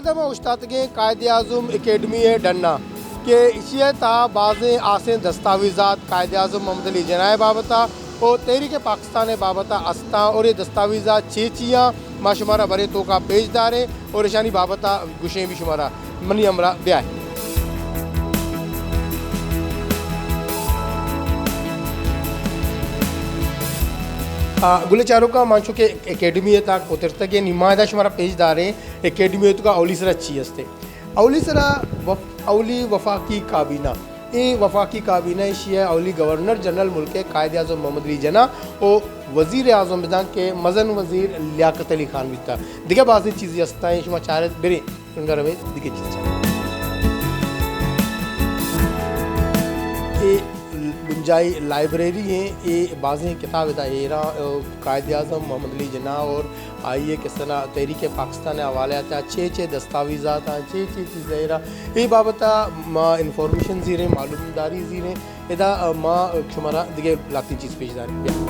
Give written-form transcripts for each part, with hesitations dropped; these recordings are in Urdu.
Badem Ustadge Qaid-e-Azam Academy Danna کہ اسی تا بعضیں آسیں دستاویزات قائد اعظم محمد علی جناح بابتا اور تحریک پاکستان بابتا استا اور یہ دستاویزات چیچیاں ما شمارہ برے تو کا پیش دارے اور اشانی بابتا گشیں بھی شمارہ منی امرہ بیائے گلے چاروں کا مانچو کہ اکیڈمی تک اترتا کہ نمائدہ شمارہ پیش دارے اکیڈمی تو کا اولی سرہ چیز تھے اولی سرہ اولی وفاقی کابینہ یہ وفاقی کابینہ شیعہ اولی گورنر جنرل ملک قائد اعظم محمد علی جناح اور وزیر اعظم بدان کے مزن وزیر لیاقت علی خان بھی تھا دیکھا بعضی چیزیں ہستا ہیں شما چارے برے انگار میں دیکھے چیزیں یہ بنجائی لائبریری ہیں یہ بعضیں کتاب دا ایرا قائد اعظم محمد علی جناح اور آئیے کس طرح تحریک پاکستان حوالے آتا ہے چھ دستاویزات ہیں چھ چیزیں ایرا یہ بابتا ما انفارمیشن زیریں معلوم داری زیریں ادا ما شمارہ دیکھے لاتی چیز پیش داری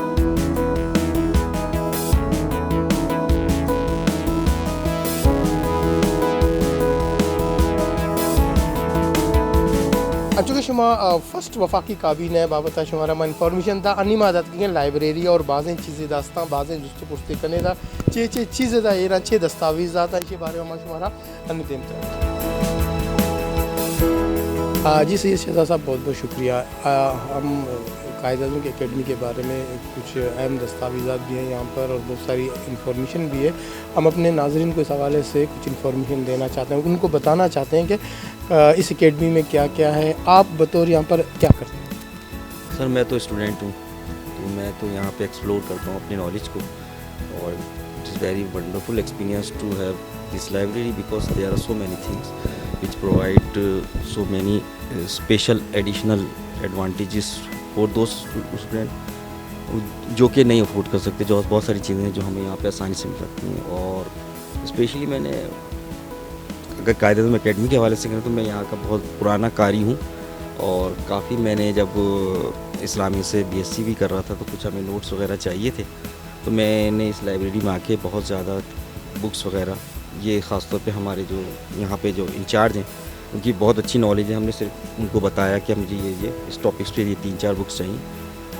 چونکہ شما فرسٹ وفاقی کابینہ ہے بابتا شمارا ما انفارمیشن تھا انی مادات کی لائبریری اور بعضیں چیزیں داستان بعضیں جست پرستے کرنے دا چھ چیزیں دا ایران چھ دستاویزات ہیں اسی بارے میں شمارا انی دیمتا ہے جی سید شہزاد صاحب بہت بہت شکریہ ہم قائد اعظم کی اکیڈمی کے بارے میں کچھ اہم دستاویزات بھی ہیں یہاں پر اور بہت ساری انفارمیشن بھی ہے ہم اپنے ناظرین کو اس حوالے سے کچھ انفارمیشن دینا چاہتے ہیں ان کو بتانا چاہتے ہیں کہ اس اکیڈمی میں کیا کیا ہے آپ بطور یہاں پر کیا کرتے ہیں سر میں تو اسٹوڈنٹ ہوں تو میں تو یہاں پہ ایکسپلور کرتا ہوں اپنی نالج کو اور it is very wonderful experience to have this library because there are so many things which provide so many special additional advantages for those student جو کہ نہیں افورڈ کر سکتے جو بہت ساری چیزیں ہیں جو ہمیں یہاں پہ آسانی سے مل سکتی ہیں اور اسپیشلی میں نے اگر قائد اعظم اکیڈمی کے حوالے سے کریں تو میں یہاں کا بہت پرانا قاری ہوں اور کافی میں نے جب اسلامی سے بی ایس سی بھی کر رہا تھا تو کچھ ہمیں نوٹس وغیرہ چاہیے تھے تو میں نے اس لائبریری میں آ کے بہت زیادہ بکس وغیرہ یہ خاص طور پہ ہمارے جو یہاں پہ جو انچارج ہیں ان کی بہت اچھی نالج ہے ہم نے صرف ان کو بتایا کہ مجھے یہ اس ٹاپکس پہ یہ 3-4 بکس چاہیے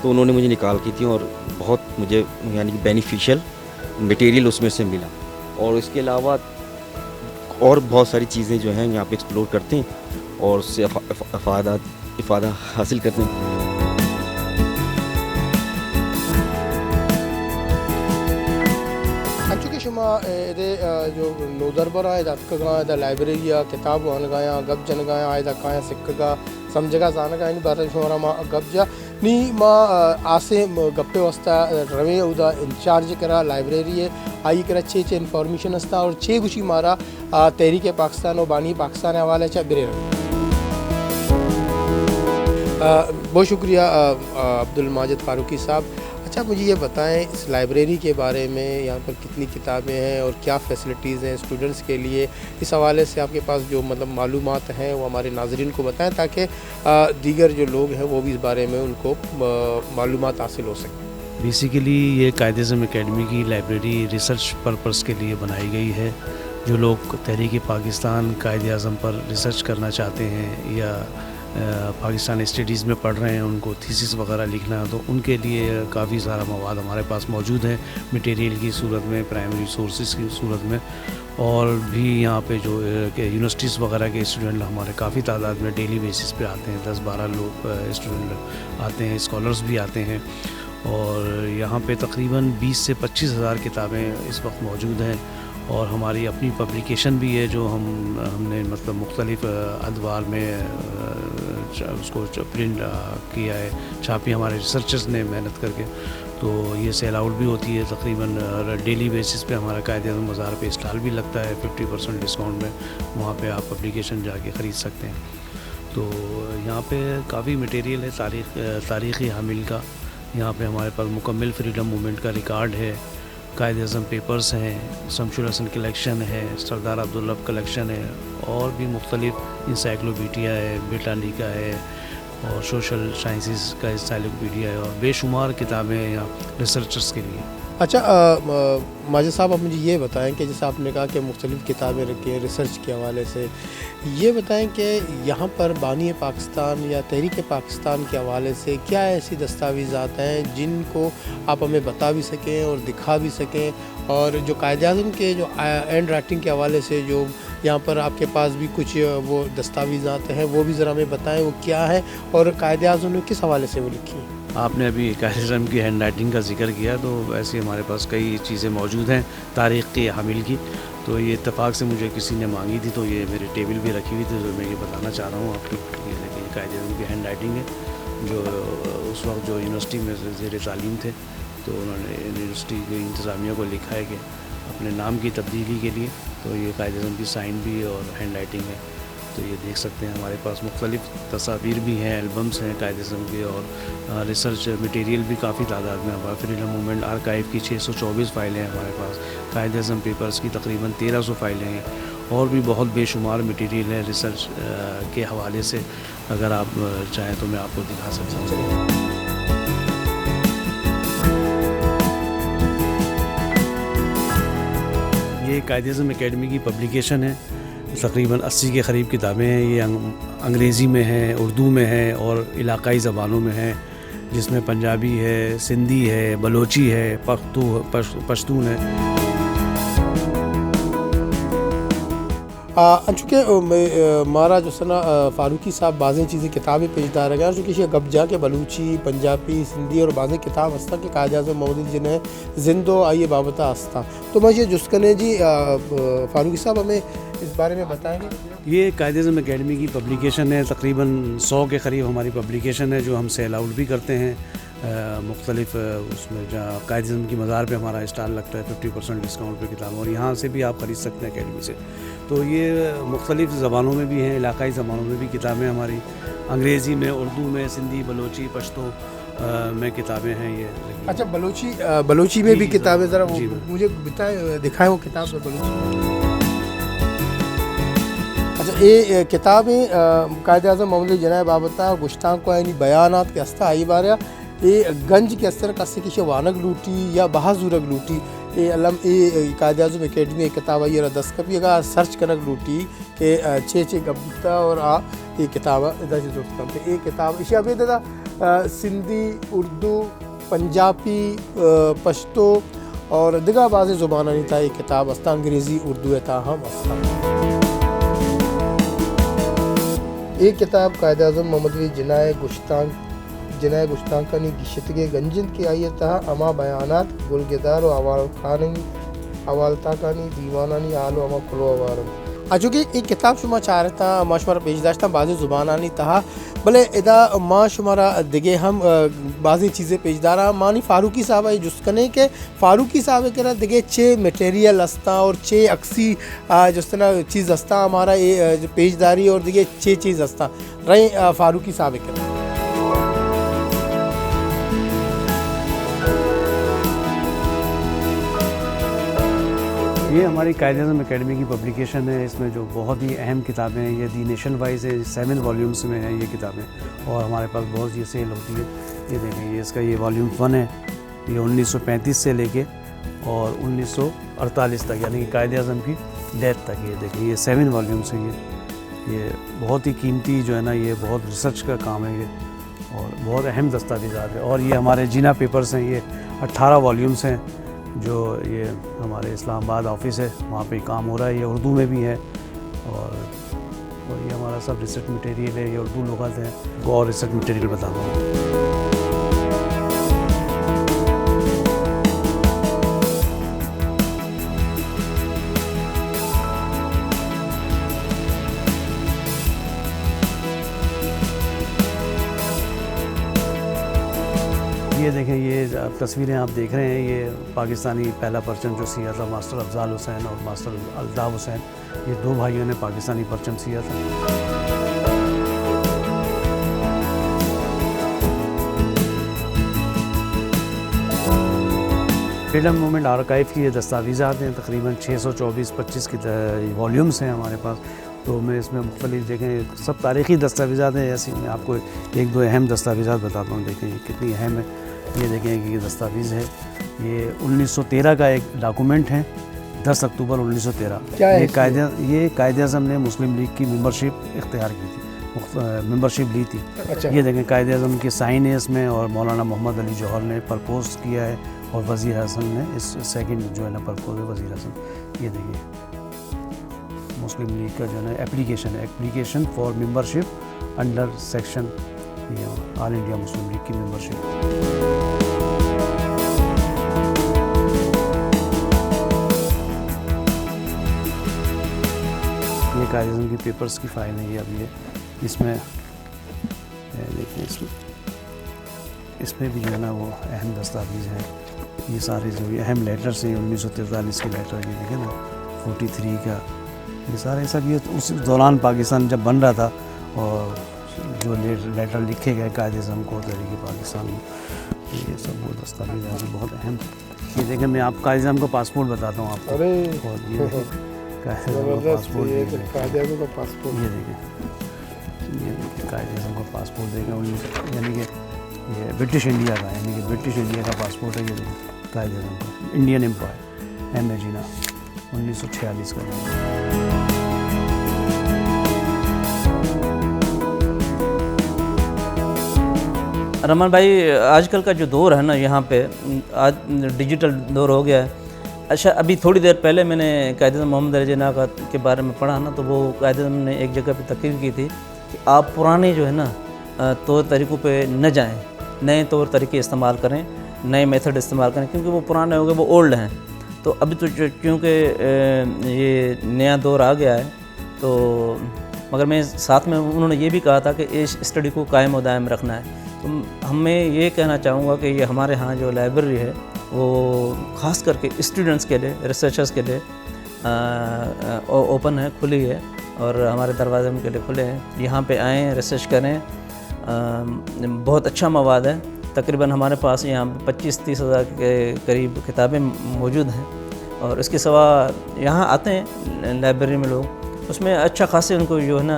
تو انہوں نے مجھے نکال کی تھیں اور بہت مجھے یعنی کہ بینیفیشیل مٹیریل اس میں سے ملا اور اس کے علاوہ اور بہت ساری چیزیں جو ہیں یہاں پہ ایکسپلور کرتے ہیں اور اس سے افادہ حاصل کرتے ہیں چونکہ شما جو نوزر برا ہے دا لائبریری کتاب آنگایا گب جنگایا آئے دا کایا سکگا سمجھگا زانگا ان بارے شمارا ما گب جا نی ما آسے گپے وستا روے او دا انچارج کرا لائبریری ہے آئی کرا چھ انفارمیشن استا اور چھ گوشی مارا تحریک پاکستان و بانی پاکستان حوالے چاہ برے رہے بہت شکریہ عبدالماجد فاروقی صاحب اچھا مجھے یہ بتائیں اس لائبریری کے بارے میں یہاں پر کتنی کتابیں ہیں اور کیا فیسلٹیز ہیں اسٹوڈنٹس کے لیے اس حوالے سے آپ کے پاس جو مطلب معلومات ہیں وہ ہمارے ناظرین کو بتائیں تاکہ دیگر جو لوگ ہیں وہ بھی اس بارے میں ان کو معلومات حاصل ہو سکیں بیسیکلی یہ قائد اعظم اکیڈمی کی لائبریری ریسرچ پرپس کے لیے بنائی گئی ہے جو لوگ تحریک پاکستان قائد اعظم پر ریسرچ کرنا چاہتے ہیں یا پاکستان اسٹڈیز میں پڑھ رہے ہیں ان کو تھیسس وغیرہ لکھنا ہے تو ان کے لیے کافی سارا مواد ہمارے پاس موجود ہے مٹیریل کی صورت میں پرائمری سورسز کی صورت میں اور بھی یہاں پہ جو کہ یونیورسٹیز وغیرہ کے اسٹوڈنٹ ہمارے کافی تعداد میں ڈیلی بیسس پہ آتے ہیں 10-12 لوگ اسٹوڈنٹ آتے ہیں اسکالرز بھی آتے ہیں اور یہاں پہ تقریباً 20 سے 25 ہزار کتابیں اس وقت موجود ہیں اور ہماری اپنی پبلیکیشن بھی ہے جو ہم نے مطلب مختلف ادوار میں اس کو پرنٹ کیا ہے چھاپی ہمارے ریسرچرز نے محنت کر کے تو یہ سیل آؤٹ بھی ہوتی ہے تقریباً ڈیلی بیسس پہ ہمارا قائد اعظم بازار پہ اسٹال بھی لگتا ہے 50% ڈسکاؤنٹ میں وہاں پہ آپ پبلیکیشن جا کے خرید سکتے ہیں تو یہاں پہ کافی مٹیریل ہے تاریخی حامل کا یہاں پہ ہمارے پاس مکمل فریڈم موومنٹ کا ریکارڈ ہے قائد اعظم پیپرز ہیں شمشی الحسن کلیکشن ہے سردار عبدالرب کلیکشن ہے اور بھی مختلف انسائکلوپیڈیا ہے بریٹانیکا ہے اور سوشل سائنسز کا انسائکلوپیڈیا ہے اور بے شمار کتابیں ہیں یہاں ریسرچرز کے لیے اچھا ماجد صاحب آپ مجھے یہ بتائیں کہ جیسے آپ نے کہا کہ مختلف کتابیں رکھی ہیں ریسرچ کے حوالے سے، یہ بتائیں کہ یہاں پر بانی پاکستان یا تحریک پاکستان کے حوالے سے کیا ایسی دستاویزات ہیں جن کو آپ ہمیں بتا بھی سکیں اور دکھا بھی سکیں، اور جو قائد اعظم کے جو اینڈ رائٹنگ کے حوالے سے جو یہاں پر آپ کے پاس بھی کچھ وہ دستاویزات ہیں وہ بھی ذرا ہمیں بتائیں وہ کیا ہے اور قائد اعظم نے کس حوالے سے وہ لکھی ہیں؟ آپ نے ابھی قائد اعظم کی ہینڈ رائٹنگ کا ذکر کیا، تو ایسے ہمارے پاس کئی چیزیں موجود ہیں تاریخ کے حامل کی، تو یہ اتفاق سے مجھے کسی نے مانگی تھی، تو یہ میرے ٹیبل بھی رکھی ہوئی تھی، تو میں یہ بتانا چاہ رہا ہوں آپ کو، یہ دیکھیں قائد اعظم کی ہینڈ رائٹنگ ہے، جو اس وقت جو یونیورسٹی میں زیر تعلیم تھے، تو انہوں نے یونیورسٹی کی انتظامیہ کو لکھا ہے کہ اپنے نام کی تبدیلی کے لیے، تو یہ قائد اعظم کی سائن بھی اور ہینڈ رائٹنگ ہے، تو یہ دیکھ سکتے ہیں ہمارے پاس مختلف تصاویر بھی ہیں، البمس ہیں قائد اعظم کے، اور ریسرچ مٹیریل بھی کافی تعداد میں ہمارا فریڈم موومنٹ آرکائیو کی 624 فائلیں ہیں ہمارے پاس، قائد اعظم پیپرز کی تقریباً 1300 فائلیں ہیں، اور بھی بہت بے شمار مٹیریل ہے ریسرچ کے حوالے سے، اگر آپ چاہیں تو میں آپ کو دکھا سکتا ہوں۔ یہ قائد اعظم اکیڈمی کی پبلیکیشن ہے، تقریباً 80 کے قریب کتابیں ہیں، یہ انگریزی میں ہیں، اردو میں ہیں اور علاقائی زبانوں میں ہیں، جس میں پنجابی ہے، سندھی ہے، بلوچی ہے، پشتون ہے۔ چونکہ ہمارا جو سنا فاروقی صاحب بعض چیزیں کتابیں پیشدار ہیں، چونکہ یہ گبجا کے بلوچی، پنجابی، سندھی اور بعض کتاب ہستا کہ قائد اعظم محمد جنہیں زندو آئیے بابتا ہستا، تو میں یہ جسکنے جی فاروقی صاحب ہمیں اس بارے میں بتائیں گے؟ یہ قائد اعظم اکیڈمی کی پبلیکیشن ہے، تقریباً 100 کے قریب ہماری پبلیکیشن ہے جو ہم سیل آؤٹ بھی کرتے ہیں مختلف، اس میں جہاں قائد اعظم کی مزار پہ ہمارا اسٹال لگتا ہے 50% ڈسکاؤنٹ پہ کتاب، اور یہاں سے بھی آپ خرید سکتے ہیں اکیڈمی سے، تو یہ مختلف زبانوں میں بھی ہیں، علاقائی زبانوں میں بھی کتابیں ہماری، انگریزی میں، اردو میں، سندھی، بلوچی، پشتو میں کتابیں ہیں یہ۔ اچھا بلوچی میں بھی کتابیں، ذرا مجھے دکھائیں وہ کتاب بلوچی۔ اچھا یہ کتابیں قائد اعظم محمد جناب بابتا گشتان کو یعنی بیانات کے ہستا آئی باریا یہ گنج کے اثر کسی کسی وانگ لوٹی یا بہازورگ لوٹی یہ علم یہ قائد اعظم اکیڈمی کتاب آئی اور دس کبھی اگر سرچ کنک لوٹی کہ چھ گبتا اور یہ کتاب یہ کتاب اشیا بھی دا سندھی، اردو، پنجابی، پشتو اور دیگر بعض زبانانی تھا یہ کتاب استا، انگریزی، اردو تاہم استا۔ یہ کتاب قائد اعظم محمد جنائے گشتان کنی گشتگے گنجند کی آئیے تہا اما بیانات گلگدار و اوالتا کنی دیوانانی آل و اما کلو اوارم۔ چونکہ یہ کتاب شما چاہ رہا تھا ما شمارا پیش داشتا بعضی زبانانی تہا بلے ادا ما شمارا دگے ہم بعضی چیزیں پیش دارا مانی فاروقی صاحب ہے جس کنے کہ فاروقی صاحب کے دگے چھ میٹیریل استا اور چھ اکسی جس طرح چیز استا ہمارا یہ پیش داری اور دگے چھ چیز استا رہے فاروقی صاحب کے۔ یہ ہماری قائد اعظم اکیڈمی کی پبلیکیشن ہے، اس میں جو بہت ہی اہم کتابیں ہیں یہ دی نیشن وائز ہے، 7 والیومس میں ہیں یہ کتابیں، اور ہمارے پاس بہت یہ سیل ہوتی ہے۔ یہ دیکھیں یہ اس کا یہ والیوم 1 ہے، یہ 1935 سے لے کے اور 1948 تک یعنی کہ قائد اعظم کی ڈیتھ تک، یہ دیکھیں یہ 7 والیومس ہیں، یہ بہت ہی قیمتی جو ہے نا، یہ بہت ریسرچ کا کام ہے یہ، اور بہت اہم دستاویزات ہے۔ اور یہ ہمارے جینا پیپرز ہیں، یہ 18 والیومس ہیں جو یہ ہمارے اسلام آباد آفس ہے وہاں پہ کام ہو رہا ہے، یہ اردو میں بھی ہے، اور یہ ہمارا سب ریسرچ مٹیریل ہے، یہ اردو لغت ہے، اور ریسرچ مٹیریل بتاتا ہوں۔ یہ دیکھیں یہ تصویریں آپ دیکھ رہے ہیں، یہ پاکستانی پہلا پرچم جو سیا تھا ماسٹر افضال حسین اور ماسٹر الطاف حسین، یہ 2 بھائیوں نے پاکستانی پرچم سیا تھا۔ فریڈم موومنٹ آرکائیو کی یہ دستاویزات ہیں، تقریباً 624-25 کی والیومس ہیں ہمارے پاس، تو میں اس میں مختلف دیکھیں سب تاریخی دستاویزات ہیں، ایسی میں آپ کو 1-2 اہم دستاویزات بتاتا ہوں، دیکھیں یہ کتنی اہم ہے۔ یہ دیکھیں کہ یہ دستاویز ہے، یہ 1913 کا ایک ڈاکومنٹ ہے، 10 اکتوبر 1913۔ کیا ہے یہ قائد اعظم نے مسلم لیگ کی ممبرشپ اختیار کی تھی، ممبرشپ لی تھی۔ اچھا، یہ دیکھیں قائد اعظم کے سائن ہے اس میں، اور مولانا محمد علی جوہر نے پرپوز کیا ہے، اور وزیر اعظم نے اس سیکنڈ جو ہے نا پرپوز ہے وزیر اعظم۔ یہ دیکھیں مسلم لیگ کا جو ہے نا application for membership under section all India Muslim league کی ممبرشپ۔ یہ قائد اعظم کی پیپرز کی فائل ہے، یہ اب یہ اس میں دیکھیں، اس میں بھی جو ہے نا وہ اہم دستاویز ہیں، یہ سارے جو اہم لیٹرز ہیں 1943 کے لیٹر، یہ دیکھیں نا 43 کا، یہ سارے سب یہ اس دوران پاکستان جب بن رہا تھا، اور جو لیٹر لکھے گئے قائد اعظم کو تحریک پاکستان میں، یہ سب وہ دستاویز ہیں بہت اہم۔ یہ دیکھیں میں آپ قائد اعظم کا پاسپورٹ بتاتا ہوں آپ کو، ارے اور یہ دیکھیں قائد اعظم کا پاسپورٹ، یہ دیکھیں قائد اعظم کا پاسپورٹ، یہ دیکھیں قائد اعظم کا پاسپورٹ دیکھیں، یعنی کہ یہ برٹش انڈیا کا، یعنی کہ برٹش انڈیا کا پاسپورٹ ہے، یہ دیکھیں قائد اعظم کا، انڈین امپائر، ایم اے جینا 1946 کا۔ رحمان بھائی، آج کل کا جو دور ہے نا یہاں پہ، آج ڈیجیٹل دور ہو گیا ہے۔ اچھا، ابھی تھوڑی دیر پہلے میں نے قائد اعظم محمد علی جناح کے بارے میں پڑھا نا، تو وہ قائد اعظم نے ایک جگہ پہ تقریر کی تھی کہ آپ پرانے جو ہے نا طور طریقوں پہ نہ جائیں، نئے طور طریقے استعمال کریں، نئے میتھڈ استعمال کریں، کیونکہ وہ پرانے ہو گئے، وہ اولڈ ہیں۔ تو ابھی تو کیونکہ یہ نیا دور آ گیا ہے، تو مگر میں ساتھ میں انہوں نے یہ بھی کہا تھا کہ اس اسٹڈی کو قائم و دائم رکھنا ہے۔ تو ہمیں یہ کہنا چاہوں گا کہ یہ ہمارے ہاں جو لائبریری ہے وہ خاص کر کے اسٹوڈنٹس کے لیے، ریسرچرز کے لیے اوپن ہے، کھلی ہے، اور ہمارے دروازے ان کے لیے کھلے ہیں۔ یہاں پہ آئیں، ریسرچ کریں، بہت اچھا مواد ہے۔ تقریباً ہمارے پاس یہاں 25-30 ہزار کے قریب کتابیں موجود ہیں، اور اس کے سوا یہاں آتے ہیں لائبریری میں لوگ، اس میں اچھا خاصے ان کو جو ہے نا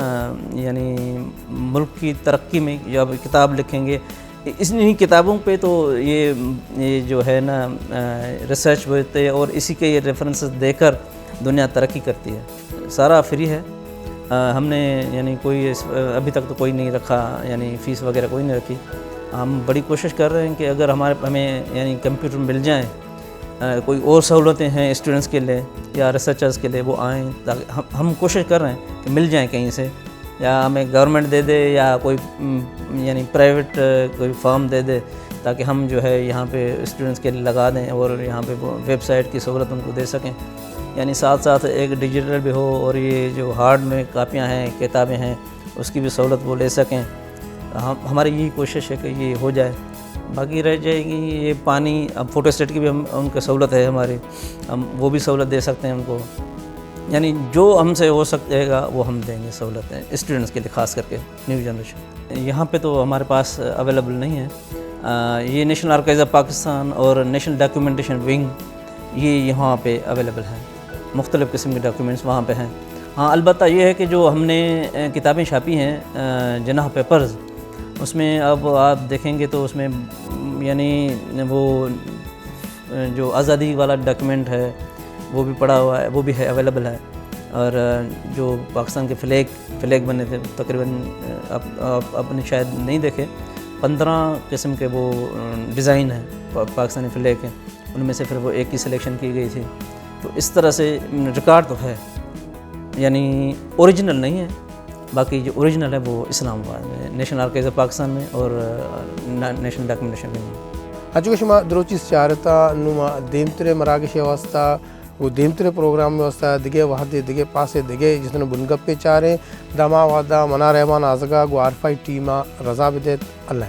یعنی ملک کی ترقی میں جب کتاب لکھیں گے، انہی کتابوں پہ تو یہ جو ہے نا ریسرچ ہوتے ہیں، اور اسی کے یہ ریفرنسز دے کر دنیا ترقی کرتی ہے۔ سارا فری ہے، ہم نے یعنی کوئی ابھی تک تو کوئی نہیں رکھا، یعنی فیس وغیرہ کوئی نہیں رکھی۔ ہم بڑی کوشش کر رہے ہیں کہ اگر ہمیں یعنی کمپیوٹر مل جائیں، کوئی اور سہولتیں ہیں اسٹوڈنٹس کے لیے یا ریسرچرز کے لیے، وہ آئیں، تاکہ ہم کوشش کر رہے ہیں کہ مل جائیں کہیں سے، یا ہمیں گورنمنٹ دے دے یا کوئی یعنی پرائیویٹ کوئی فارم دے دے، تاکہ ہم جو ہے یہاں پہ اسٹوڈنٹس کے لیے لگا دیں، اور یہاں پہ ویب سائٹ کی سہولت ان کو دے سکیں، یعنی ساتھ ساتھ ایک ڈیجیٹل بھی ہو، اور یہ جو ہارڈ میں کاپیاں ہیں، کتابیں ہیں، اس کی بھی سہولت وہ لے سکیں۔ ہماری یہی کوشش ہے کہ یہ ہو جائے۔ باقی رہ جائے گی یہ پانی، اب فوٹو اسٹیٹ کی بھی ان کا سہولت ہے ہماری، ہم وہ بھی سہولت دے سکتے ہیں ان کو، یعنی جو ہم سے ہو سکے گا وہ ہم دیں گے سہولتیں اسٹوڈنٹس کے لیے، خاص کر کے نیو جنریشن۔ یہاں پہ تو ہمارے پاس اویلیبل نہیں ہے، یہ نیشنل آرکائیوز آف پاکستان اور نیشنل ڈاکیومنٹیشن ونگ یہ یہاں پہ اویلیبل ہیں، مختلف قسم کے ڈاکیومنٹس وہاں پہ ہیں۔ ہاں، البتہ یہ ہے کہ جو ہم نے کتابیں چھاپی ہیں جناح پیپرز، اس میں اب آپ دیکھیں گے تو اس میں یعنی وہ جو آزادی والا ڈاکیومنٹ ہے وہ بھی پڑا ہوا ہے، وہ بھی ہے، اویلیبل ہے، اور جو پاکستان کے فلیگ بنے تھے تقریباً آپ نے شاید نہیں دیکھے، 15 قسم کے وہ ڈیزائن ہیں پاکستانی فلیگ کے، ان میں سے پھر وہ ایک کی سلیکشن کی گئی تھی۔ تو اس طرح سے ریکارڈ تو ہے، یعنی اوریجنل نہیں ہے، باقی جو اوریجنل ہے وہ اسلام آباد میں نیشنل آرکائیوز آف پاکستان میں اور نیشنل ڈاکیومنٹیشن میں۔ اچھا شما دروچیس چارتا نما دیمترے مراکش واسطہ وہ دیمترے پروگرام میں واسطہ دگے وحدے دگے پاسے دگے جس نے بنگپ پہ چارے دما وعدہ منا رحمان آزگا گو عارفائی ٹیما رضا بدیت اللہ